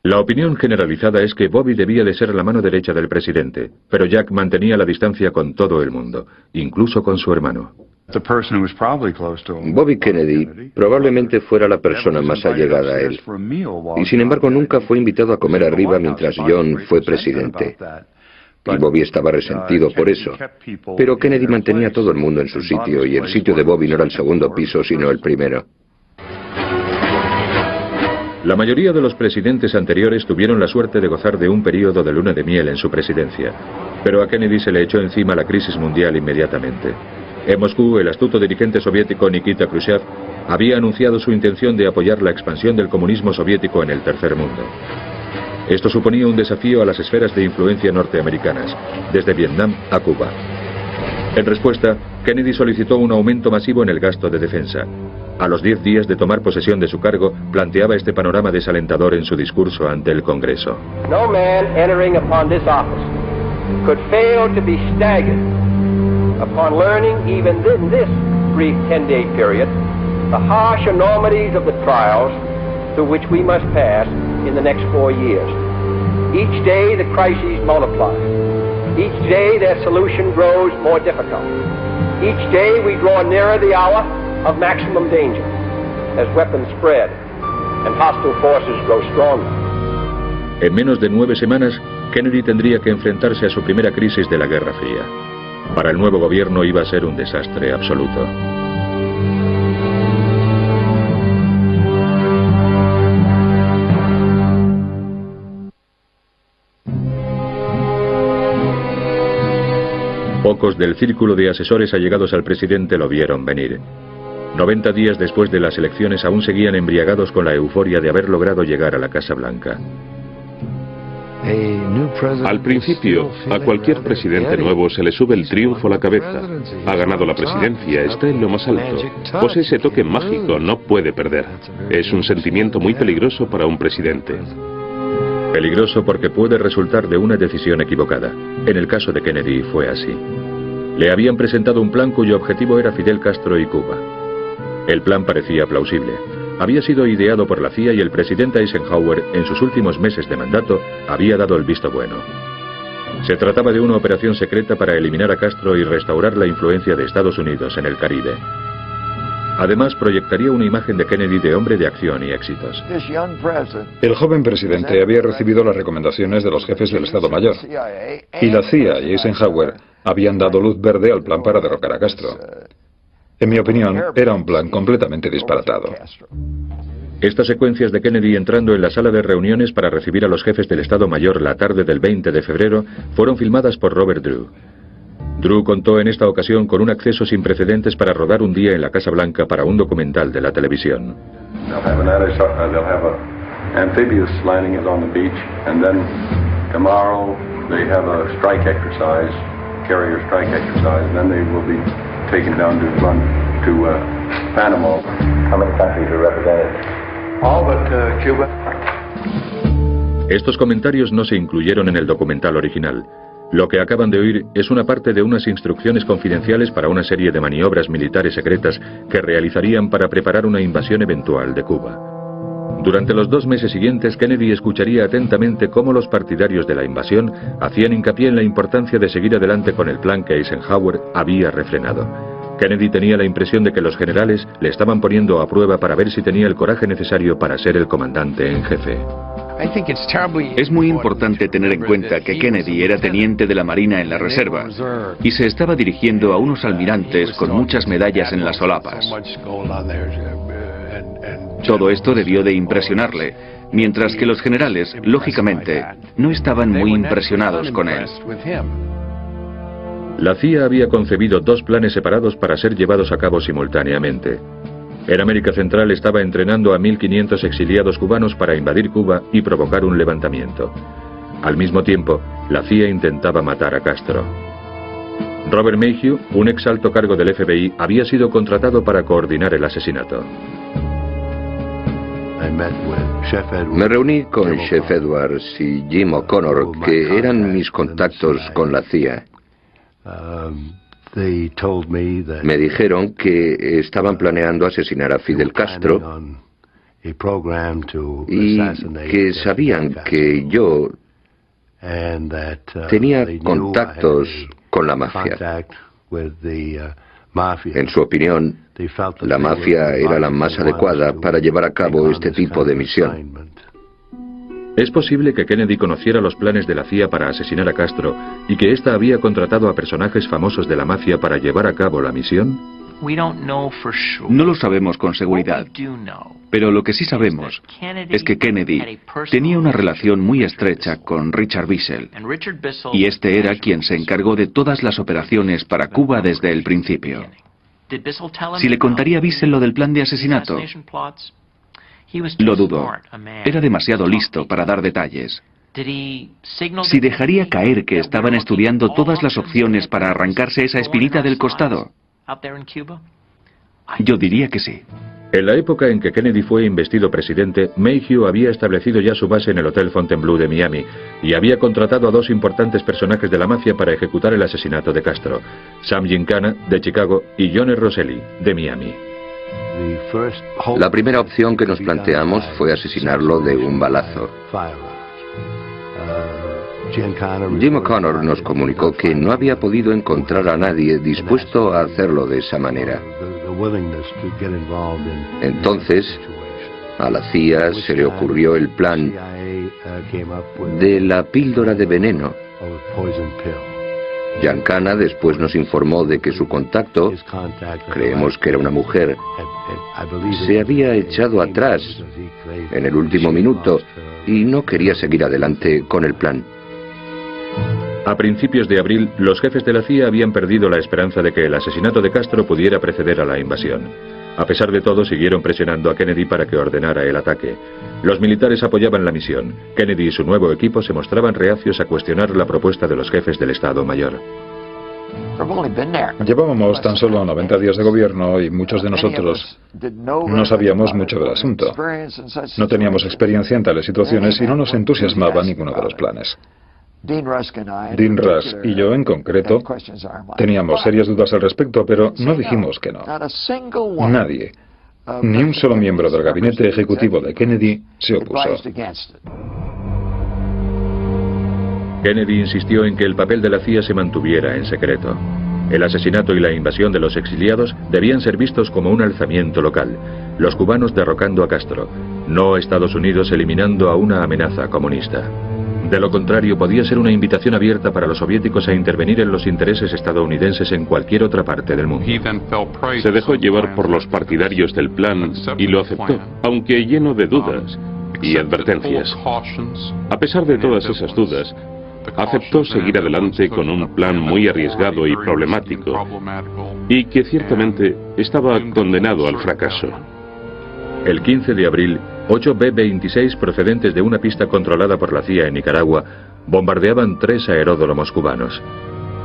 La opinión generalizada es que Bobby debía de ser la mano derecha del presidente, pero Jack mantenía la distancia con todo el mundo, incluso con su hermano. Bobby Kennedy probablemente fuera la persona más allegada a él, y sin embargo nunca fue invitado a comer arriba mientras John fue presidente. Y Bobby estaba resentido por eso. Pero Kennedy mantenía a todo el mundo en su sitio, y el sitio de Bobby no era el segundo piso, sino el primero. La mayoría de los presidentes anteriores tuvieron la suerte de gozar de un período de luna de miel en su presidencia, pero a Kennedy se le echó encima la crisis mundial inmediatamente. En Moscú, el astuto dirigente soviético Nikita Khrushchev había anunciado su intención de apoyar la expansión del comunismo soviético en el tercer mundo. Esto suponía un desafío a las esferas de influencia norteamericanas, desde Vietnam a Cuba. En respuesta, Kennedy solicitó un aumento masivo en el gasto de defensa. A los 10 días de tomar posesión de su cargo, planteaba este panorama desalentador en su discurso ante el Congreso. No man entering upon this office could fail to be staggered upon learning even in this brief 10-day period the harsh enormities of the trials through which we must pass in the next 4 years. Each day the crises multiply. Each day their solution grows more difficult. Each day we draw nearer the hour of maximum danger as weapons spread and hostile forces grow stronger. En menos de 9 semanas, Kennedy tendría que enfrentarse a su primera crisis de la Guerra Fría. Para el nuevo gobierno iba a ser un desastre absoluto. Pocos del círculo de asesores allegados al presidente lo vieron venir. 90 días después de las elecciones aún seguían embriagados con la euforia de haber logrado llegar a la Casa Blanca. Al principio, a cualquier presidente nuevo se le sube el triunfo a la cabeza. Ha ganado la presidencia, está en lo más alto. Posee ese toque mágico, no puede perder. Es un sentimiento muy peligroso para un presidente. Peligroso porque puede resultar de una decisión equivocada. En el caso de Kennedy fue así. Le habían presentado un plan cuyo objetivo era Fidel Castro y Cuba. El plan parecía plausible. Había sido ideado por la CIA y el presidente Eisenhower, en sus últimos meses de mandato, había dado el visto bueno. Se trataba de una operación secreta para eliminar a Castro y restaurar la influencia de Estados Unidos en el Caribe. Además, proyectaría una imagen de Kennedy de hombre de acción y éxitos. El joven presidente había recibido las recomendaciones de los jefes del Estado Mayor, y la CIA y Eisenhower habían dado luz verde al plan para derrocar a Castro. En mi opinión, era un plan completamente disparatado. Estas secuencias de Kennedy entrando en la sala de reuniones para recibir a los jefes del Estado Mayor la tarde del 20 de febrero fueron filmadas por Robert Drew. Drew contó en esta ocasión con un acceso sin precedentes para rodar un día en la Casa Blanca para un documental de la televisión. Taken down to run to Panama. How many countries are represented? All but Cuba. Estos comentarios no se incluyeron en el documental original. Lo que acaban de oír es una parte de unas instrucciones confidenciales para una serie de maniobras militares secretas que realizarían para preparar una invasión eventual de Cuba. Durante los 2 meses siguientes, Kennedy escucharía atentamente cómo los partidarios de la invasión hacían hincapié en la importancia de seguir adelante con el plan que Eisenhower había refrenado. Kennedy tenía la impresión de que los generales le estaban poniendo a prueba para ver si tenía el coraje necesario para ser el comandante en jefe. Es muy importante tener en cuenta que Kennedy era teniente de la Marina en la Reserva y se estaba dirigiendo a unos almirantes con muchas medallas en las solapas. Todo esto debió de impresionarle, mientras que los generales, lógicamente, no estaban muy impresionados con él. La CIA había concebido 2 planes separados para ser llevados a cabo simultáneamente. En América Central estaba entrenando a 1.500 exiliados cubanos para invadir Cuba y provocar un levantamiento. Al mismo tiempo, la CIA intentaba matar a Castro. Robert Mayhew, un ex alto cargo del FBI, había sido contratado para coordinar el asesinato. Me reuní con Chef Edwards y Jim O'Connor, que eran mis contactos con la CIA. Me dijeron que estaban planeando asesinar a Fidel Castro y que sabían que yo tenía contactos con la mafia. En su opinión, la mafia era la más adecuada para llevar a cabo este tipo de misión. ¿Es posible que Kennedy conociera los planes de la CIA para asesinar a Castro y que ésta había contratado a personajes famosos de la mafia para llevar a cabo la misión? No lo sabemos con seguridad, pero lo que sí sabemos es que Kennedy tenía una relación muy estrecha con Richard Bissell, y este era quien se encargó de todas las operaciones para Cuba desde el principio. ¿Si le contaría a Bissell lo del plan de asesinato? Lo dudo. Era demasiado listo para dar detalles. ¿Si dejaría caer que estaban estudiando todas las opciones para arrancarse esa espinita del costado? Yo diría que sí. En la época en que Kennedy fue investido presidente, Mayhew había establecido ya su base en el Hotel Fontainebleau de Miami y había contratado a dos importantes personajes de la mafia para ejecutar el asesinato de Castro: Sam Giancana, de Chicago, y John R. Rosselli, de Miami. La primera opción que nos planteamos fue asesinarlo de un balazo. Jim O'Connor nos comunicó que no había podido encontrar a nadie dispuesto a hacerlo de esa manera. Entonces, a la CIA se le ocurrió el plan de la píldora de veneno. Giancana después nos informó de que su contacto, creemos que era una mujer, se había echado atrás en el último minuto y no quería seguir adelante con el plan. A principios de abril, los jefes de la CIA habían perdido la esperanza de que el asesinato de Castro pudiera preceder a la invasión. A pesar de todo, siguieron presionando a Kennedy para que ordenara el ataque. Los militares apoyaban la misión. Kennedy y su nuevo equipo se mostraban reacios a cuestionar la propuesta de los jefes del Estado Mayor. Llevábamos tan solo 90 días de gobierno y muchos de nosotros no sabíamos mucho del asunto. No teníamos experiencia en tales situaciones y no nos entusiasmaba ninguno de los planes. Dean Rusk y yo, en concreto, teníamos serias dudas al respecto, pero no dijimos que no. Nadie, ni un solo miembro del gabinete ejecutivo de Kennedy, se opuso. Kennedy insistió en que el papel de la CIA se mantuviera en secreto. El asesinato y la invasión de los exiliados debían ser vistos como un alzamiento local, los cubanos derrocando a Castro, no Estados Unidos eliminando a una amenaza comunista. De lo contrario, podía ser una invitación abierta para los soviéticos a intervenir en los intereses estadounidenses en cualquier otra parte del mundo. Se dejó llevar por los partidarios del plan y lo aceptó, aunque lleno de dudas y advertencias. A pesar de todas esas dudas, aceptó seguir adelante con un plan muy arriesgado y problemático, y que ciertamente estaba condenado al fracaso. El 15 de abril, 8 B-26 procedentes de una pista controlada por la CIA en Nicaragua bombardeaban 3 aeródromos cubanos.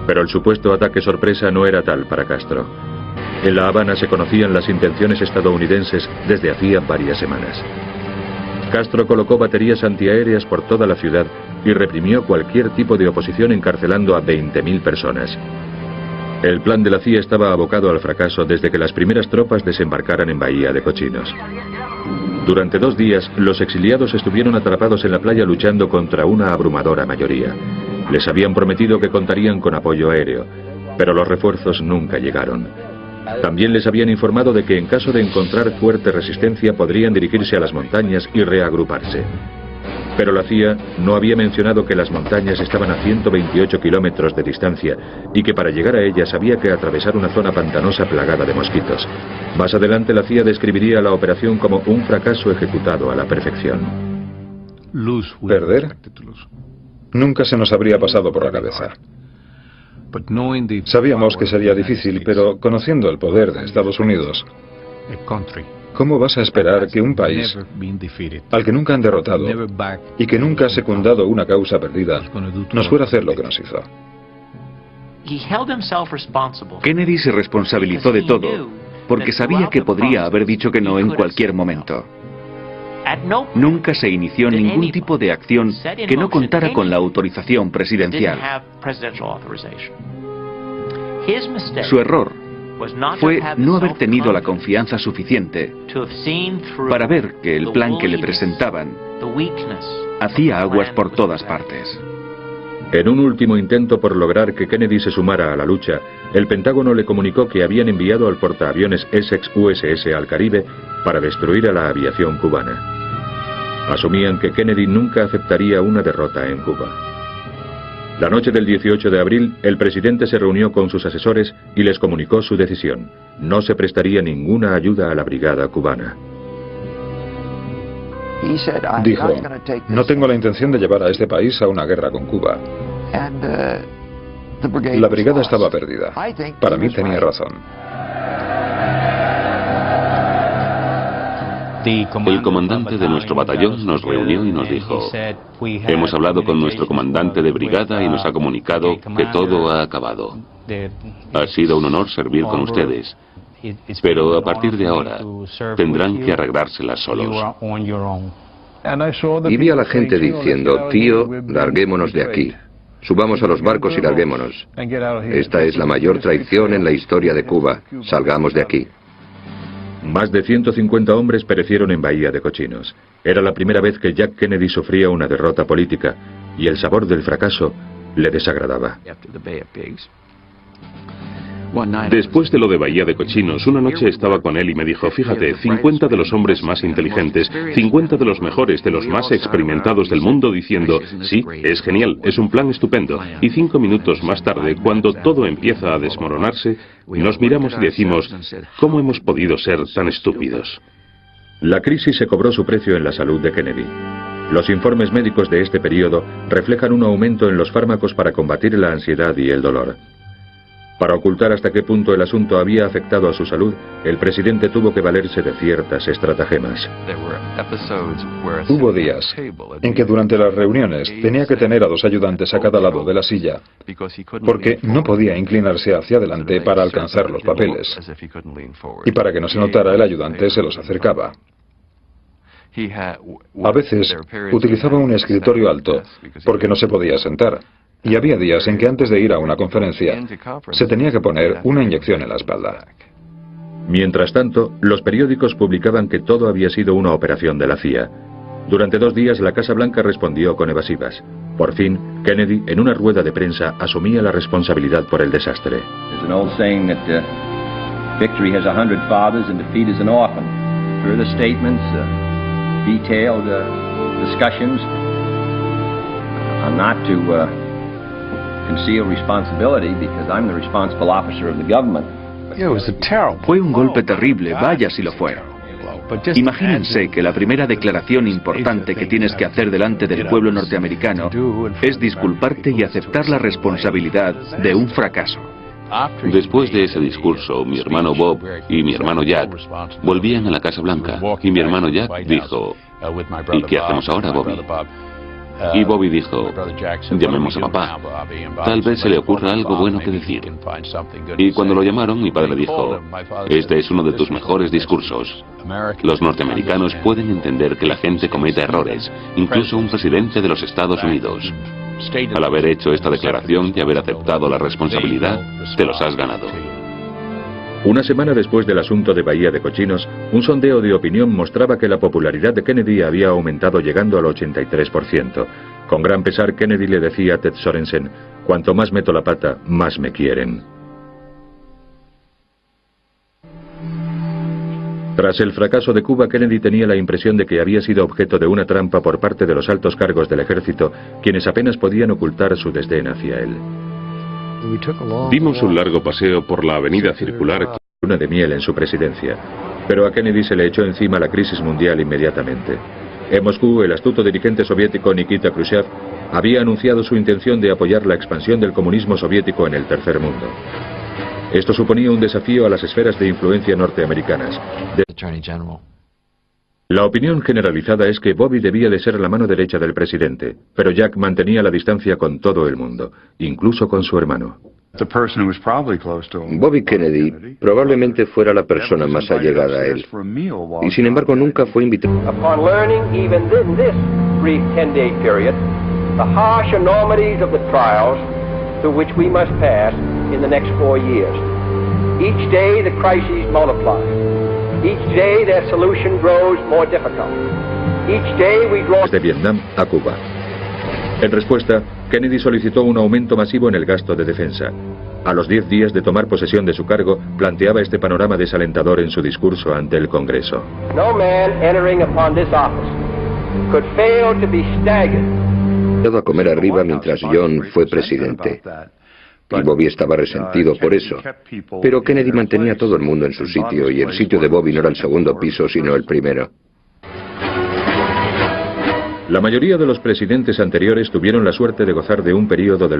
Pero el supuesto ataque sorpresa no era tal para Castro. En La Habana se conocían las intenciones estadounidenses desde hacía varias semanas. Castro colocó baterías antiaéreas por toda la ciudad y reprimió cualquier tipo de oposición encarcelando a 20.000 personas. El plan de la CIA estaba abocado al fracaso desde que las primeras tropas desembarcaran en Bahía de Cochinos. Durante 2 días, los exiliados estuvieron atrapados en la playa luchando contra una abrumadora mayoría. Les habían prometido que contarían con apoyo aéreo, pero los refuerzos nunca llegaron. También les habían informado de que en caso de encontrar fuerte resistencia podrían dirigirse a las montañas y reagruparse. Pero la CIA no había mencionado que las montañas estaban a 128 kilómetros de distancia y que para llegar a ellas había que atravesar una zona pantanosa plagada de mosquitos. Más adelante la CIA describiría la operación como un fracaso ejecutado a la perfección. ¿Perder? Nunca se nos habría pasado por la cabeza. Sabíamos que sería difícil, pero conociendo el poder de Estados Unidos, ¿cómo vas a esperar que un país al que nunca han derrotado y que nunca ha secundado una causa perdida nos fuera a hacer lo que nos hizo? Kennedy se responsabilizó de todo porque sabía que podría haber dicho que no en cualquier momento. Nunca se inició ningún tipo de acción que no contara con la autorización presidencial. Su error fue no haber tenido la confianza suficiente para ver que el plan que le presentaban hacía aguas por todas partes. En un último intento por lograr que Kennedy se sumara a la lucha, el Pentágono le comunicó que habían enviado al portaaviones Essex USS al Caribe para destruir a la aviación cubana. Asumían que Kennedy nunca aceptaría una derrota en Cuba. La noche del 18 de abril, el presidente se reunió con sus asesores y les comunicó su decisión. No se prestaría ninguna ayuda a la brigada cubana. Dijo, no tengo la intención de llevar a este país a una guerra con Cuba. La brigada estaba perdida. Para mí tenía razón. El comandante de nuestro batallón nos reunió y nos dijo: hemos hablado con nuestro comandante de brigada y nos ha comunicado que todo ha acabado. Ha sido un honor servir con ustedes, pero a partir de ahora tendrán que arreglárselas solos. Y vi a la gente diciendo, tío, larguémonos de aquí. Subamos a los barcos y larguémonos. Esta es la mayor traición en la historia de Cuba. Salgamos de aquí. Más de 150 hombres perecieron en Bahía de Cochinos. Era la primera vez que Jack Kennedy sufría una derrota política, y el sabor del fracaso le desagradaba. Después de lo de Bahía de Cochinos, una noche estaba con él y me dijo: fíjate, 50 de los hombres más inteligentes, 50 de los mejores, de los más experimentados del mundo diciendo: sí, es genial, es un plan estupendo. Y 5 minutos más tarde, cuando todo empieza a desmoronarse, nos miramos y decimos: ¿cómo hemos podido ser tan estúpidos? La crisis se cobró su precio en la salud de Kennedy. Los informes médicos de este periodo reflejan un aumento en los fármacos para combatir la ansiedad y el dolor. Para ocultar hasta qué punto el asunto había afectado a su salud, el presidente tuvo que valerse de ciertas estratagemas. Hubo días en que durante las reuniones tenía que tener a 2 ayudantes a cada lado de la silla, porque no podía inclinarse hacia adelante para alcanzar los papeles. Y para que no se notara, el ayudante se los acercaba. A veces utilizaba un escritorio alto, porque no se podía sentar. Y había días en que antes de ir a una conferencia se tenía que poner una inyección en la espalda. Mientras tanto, los periódicos publicaban que todo había sido una operación de la CIA. Durante 2 días la Casa Blanca respondió con evasivas. Por fin, Kennedy, en una rueda de prensa, asumía la responsabilidad por el desastre. There's an old saying that victory has 100 fathers and defeat is an orphan. Further statements, detailed discussions are not to conceal responsibility because I'm the responsible officer of the government. Fue un golpe terrible, vaya si lo fue. Imagínense que la primera declaración importante que tienes que hacer delante del pueblo norteamericano es disculparte y aceptar la responsabilidad de un fracaso. Después de ese discurso, mi hermano Bob y mi hermano Jack volvían a la Casa Blanca, y mi hermano Jack dijo: ¿y qué hacemos ahora, Bobby? Y Bobby dijo: llamemos a papá, tal vez se le ocurra algo bueno que decir. Y cuando lo llamaron, mi padre dijo: este es uno de tus mejores discursos. Los norteamericanos pueden entender que la gente cometa errores, incluso un presidente de los Estados Unidos. Al haber hecho esta declaración y haber aceptado la responsabilidad, te los has ganado. Una semana después del asunto de Bahía de Cochinos, un sondeo de opinión mostraba que la popularidad de Kennedy había aumentado llegando al 83%. Con gran pesar, Kennedy le decía a Ted Sorensen: cuanto más meto la pata, más me quieren. Tras el fracaso de Cuba, Kennedy tenía la impresión de que había sido objeto de una trampa por parte de los altos cargos del ejército, quienes apenas podían ocultar su desdén hacia él. Dimos un largo paseo por la avenida circular. Luna de miel en su presidencia, pero a Kennedy se le echó encima la crisis mundial inmediatamente. En Moscú, el astuto dirigente soviético Nikita Khrushchev había anunciado su intención de apoyar la expansión del comunismo soviético en el tercer mundo. Esto suponía un desafío a las esferas de influencia norteamericanas. La opinión generalizada es que Bobby debía de ser la mano derecha del presidente, pero Jack mantenía la distancia con todo el mundo, incluso con su hermano. Bobby Kennedy probablemente fuera la persona más allegada a él, y sin embargo nunca fue invitado. Upon learning even in this brief 10-day period the harsh enormities of the trials through which we must pass in the next 4 years, Each day the crises multiply. Each day their solution grows more difficult. Each day we draw... Desde Vietnam a Cuba. En respuesta, Kennedy solicitó un aumento masivo en el gasto de defensa. A los 10 días de tomar posesión de su cargo, planteaba este panorama desalentador en su discurso ante el Congreso. No man entering upon this office could fail to be staggered. A comer arriba mientras John fue presidente. Y Bobby estaba resentido por eso. Pero Kennedy mantenía a todo el mundo en su sitio, y el sitio de Bobby no era el segundo piso, sino el primero. La mayoría de los presidentes anteriores tuvieron la suerte de gozar de un periodo de